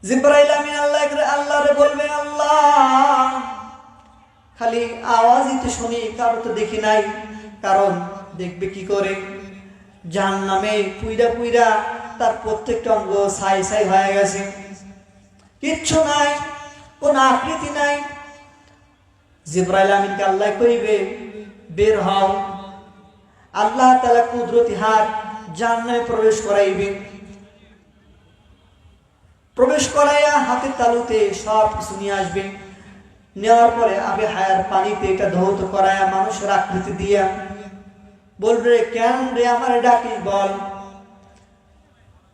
জিবরাইল আমিন আল্লাহরে বলবে, আল্লাহ খালি আওয়াজই তো শুনি, কারো তো দেখি নাই। কারণ দেখবে কি করে? জাহান্নামে পুইরা পুইরা তার প্রত্যেকটা অঙ্গ ছাই ছাই হয়ে গেছে, কিচ্ছু নাই, কোন আকৃতি নাই। জিবরাইল আমিনকে আল্লাহ কইবে, বের হও। আল্লাহ তাআলা কুদরতি হাত জাহান্নামে প্রবেশ করাইবে। প্রবেশ করাইয়া হাতের তালুতে সব কিছু নিয়ে আসবে। নেওয়ার পরে আবে হায়ার পানিতে এটা ধৌত করাইয়া মানুষের আকৃতি দিয়া বলবে, কেন রে আমার ডাকি বল।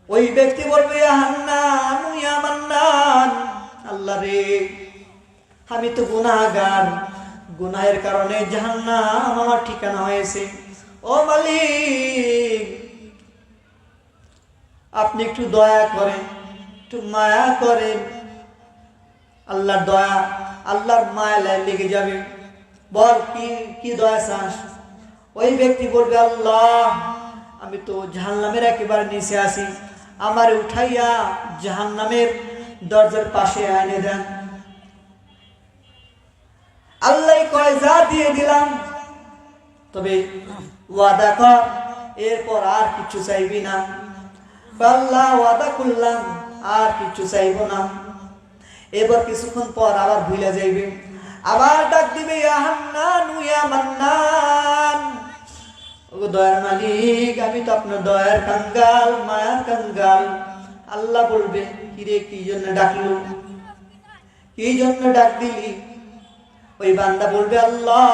ওই ব্যক্তি বলবে, ইয়া হান্নান ইয়া মান্নান, আল্লাহ রে আমি তো গুনাহগার, গুনাহের কারণে জাহান্নাম আমার ঠিকানা হয়েছে। ও মালিক, আপনি একটু দয়া করেন, একটু মায়া করেন। আল্লাহর দয়া, আল্লাহর মায়া লেগে যাবে। বল কি কি দয়া চাস? ওই ব্যক্তি বলবে, আল্লাহ আমি তো জাহান্নামের একেবারে নিচে আছি, আমার উঠাইয়া জাহান্নামের দরজার পাশে এনে দেন। আল্লাহ কয়, যা দিয়ে দিলাম, তবে ওয়াদা কর এরপর আর কিছু চাইবি না। আল্লাহ ওয়াদা করলাম, আর কিছু চাইব না। এবার কিছুক্ষণ পর আবার ভুলে যাইবে, আবার ডাক দিবে, ইয়া হান্নান ইয়া মান্নান, ও দয়ার মালিক আমি তো আপনার দয়ার কাঙ্গাল, মায়ার কাঙ্গাল। আল্লাহ বলবে, কিরে কি জন্য ডাকলো, কি জন্য ডাক দিলি? ওই বান্দা বলবে, আল্লাহ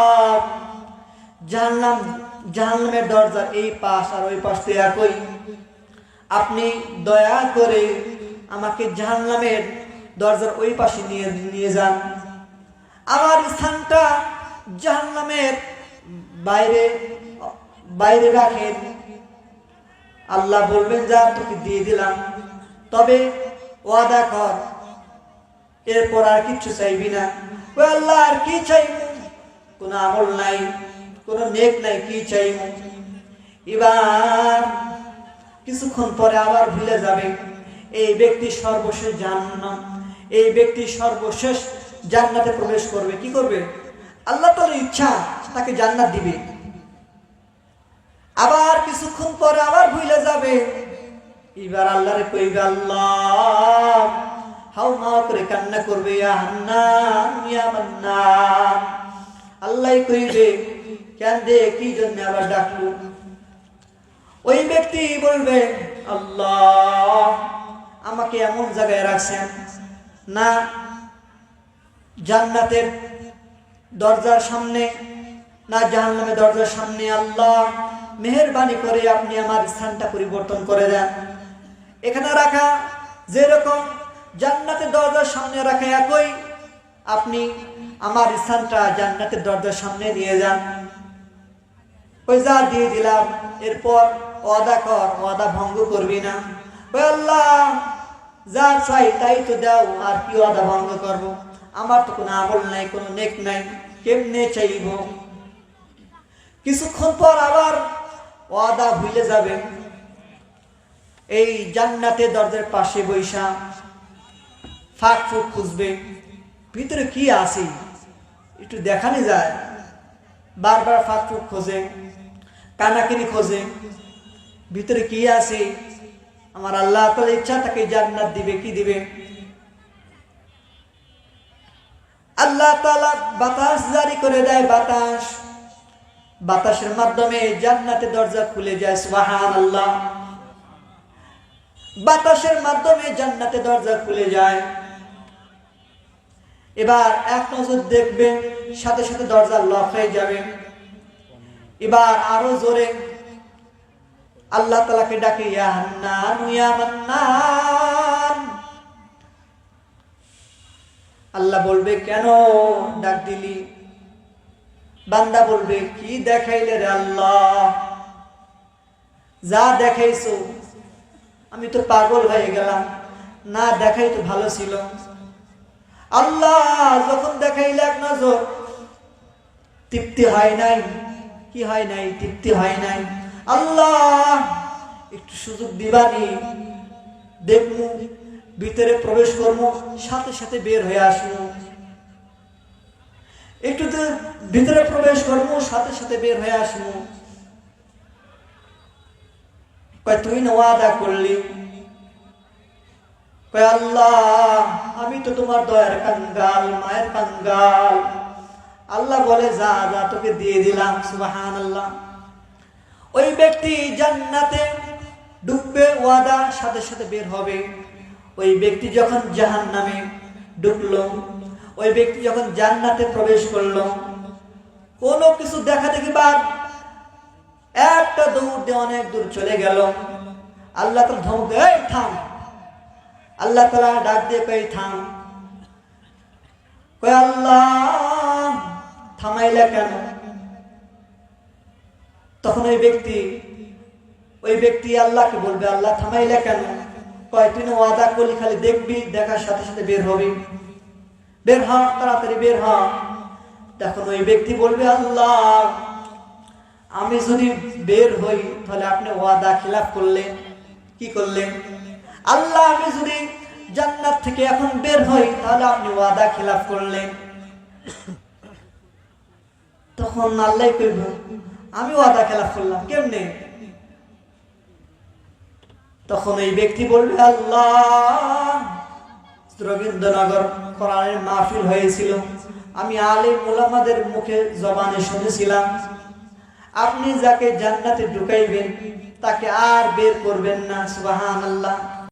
জাহান্নামের দরজা এই পাশ আর ওই পাশ তো একই, আপনি দয়া করে আমাকে জাহান্নামের দরজার ওই পাশে নিয়ে যান, আমার স্থানটা জাহান্নামের বাইরে বাইরে রাখেন। আল্লাহ বলবেন, যা তোকে দিয়ে দিলাম, তবে ওয়াদা কর এরপর আর কিচ্ছু চাইবি না। ও আল্লাহ আর কি চাইব? কোন আমল নাই, কোন নেক নাই, কি চাইব? এবার কিছুক্ষণ পরে আবার ভুলে যাবে। এই ব্যক্তি সর্বশেষ জাহান্নাম, এই ব্যক্তি সর্বশেষ জান্নাতে প্রবেশ করবে। কি করবে? আল্লাহ তাআলার ইচ্ছা তাকে জান্নাত দিবে। আবার কিছুক্ষণ পরে আবার ভুলে যাবে। এবার আল্লাহরে কইবে, আল্লাহ হাউমা করে কান্না করবে, ইয়া হান্নান ইয়া মান্নান। আল্লাহ কইবে, কেন দে কি জন্য আবার ডাকলো? ওই ব্যক্তি বলবে, আল্লাহ আমাকে এমন জায়গায় রাখছেন না জান্নাতের দরজার সামনে না জাহান্নামের দরজার সামনে, আল্লাহ মেহেরবানি করে আপনি আমার স্থানটা পরিবর্তন করে দেন। এখানে রাখা যেরকম জান্নাতের দরজার সামনে রাখা একই, আপনি আমার স্থানটা জান্নাতের দরজার সামনে নিয়ে যান। ওই যা দিয়ে দিলাম, এরপর ওয়াদা কর, ওয়াদা ভঙ্গ করবি না। ওই আল্লাহ যা চাই তাই তো দাও, আর কি ওয়াদা ভঙ্গ করব? আমার তো কোনো আমল নাই, কোনো নেক নাই, কেমনে চাইব? কিছুক্ষণ পর আবার ওয়াদা ভুলে যাবে। এই জান্নাতের দরজার পাশে বৈশা ফাঁক ফুক খুঁজবে, ভিতরে কি আছে একটু দেখানো যায়। বারবার ফাঁক ফুক খোঁজে, কানাকিনি খোঁজে, ভিতরে কি আছে। আমার আল্লাহ তাআলার ইচ্ছা তাকে জান্নাত দিবে। কি দিবে? আল্লাহ তাআলা বাতাস জারি করে দেয়, বাতাসের মাধ্যমে জান্নাতের দরজা খুলে যায়। সুবহানাল্লাহ। বাতাসের মাধ্যমে জান্নাতের দরজা খুলে যায়। এবার এক নজর দেখবে, সাথে সাথে দরজা লক হয়ে যাবে। এবার আরো জোরে আল্লাহ তাআলাকে ডাকে, ইয়া হান্নান ইয়া মান্নান। আল্লাহ বলবে, কেন ডাক দিলি? বান্দা বলবে, কি দেখাইলে রে আল্লাহ? যা দেখাইছো আমি তো পাগল হয়ে গেলাম, না দেখাই তো ভালো ছিল। আল্লাহ যখন দেখাইলে এক নজর, তৃপ্তি হয় নাই। কি হয় নাই? তৃপ্তি হয় নাই। আল্লাহ একটু সুযোগ দিবানি, ভিতরে প্রবেশ করবো, সাথে সাথে বের হয়ে আসবো। একটু ভিতরে প্রবেশ করবো, সাথে সাথে বের হয়ে আসবো। কয় তুই না ওয়াদা করলি। কয় আল্লাহ, আমি তো তোমার দয়ার কাঙ্গাল, মায়ের কাঙ্গাল। আল্লাহ বলে যা যা, তোকে দিয়ে দিলাম। সুবহানাল্লাহ। ওই ব্যক্তি জান্নাতে ঢুকবে, ওয়াদা, সাথে সাথে বের হবে। ওই ব্যক্তি যখন জাহান্নামে ঢুকলো, ওই ব্যক্তি যখন জান্নাতে প্রবেশ করলো, কোনো কিছু দেখা দেখি বাদ, একটা দৌড় দিয়ে অনেক দূর চলে গেল। আল্লাহ তাআলা ধমক দেয়, এই থাম। আল্লাহ তাআলা ডাক দিয়ে কই থাম। কই আল্লাহ থামাইলা কেন? তখন ওই ব্যক্তি আল্লাহকে বলবে, আল্লাহ থামাইলা কেন? কয় তুই না ওয়াদা করলি খালি দেখবি, দেখার সাথে সাথে বের হবি, বের হ, তাড়াতাড়ি বের হ। তখন ওই ব্যক্তি বলবে, আল্লাহ আমি যদি বের হই তাহলে আপনি ওয়াদা খিলাফ করলেন। কি করলেন? আল্লাহ আমি যদি জান্নাত থেকে এখন বের হই তাহলে আপনি ওয়াদা খিলাফ করলেন। তখন আল্লাহ কইব, আমি ওয়াদা খিলাফ করলাম কেমনে? তখন এই ব্যক্তি বলবে, আল্লাহ রবীন্দ্রনগর কোরআনের মাহফিল হয়েছিল, আমি আলেম ওলামাদের মুখে জবানে শুনেছিলাম, আপনি যাকে জান্নাতে ঢুকাইবেন তাকে আর বের করবেন না। সুবহানাল্লাহ।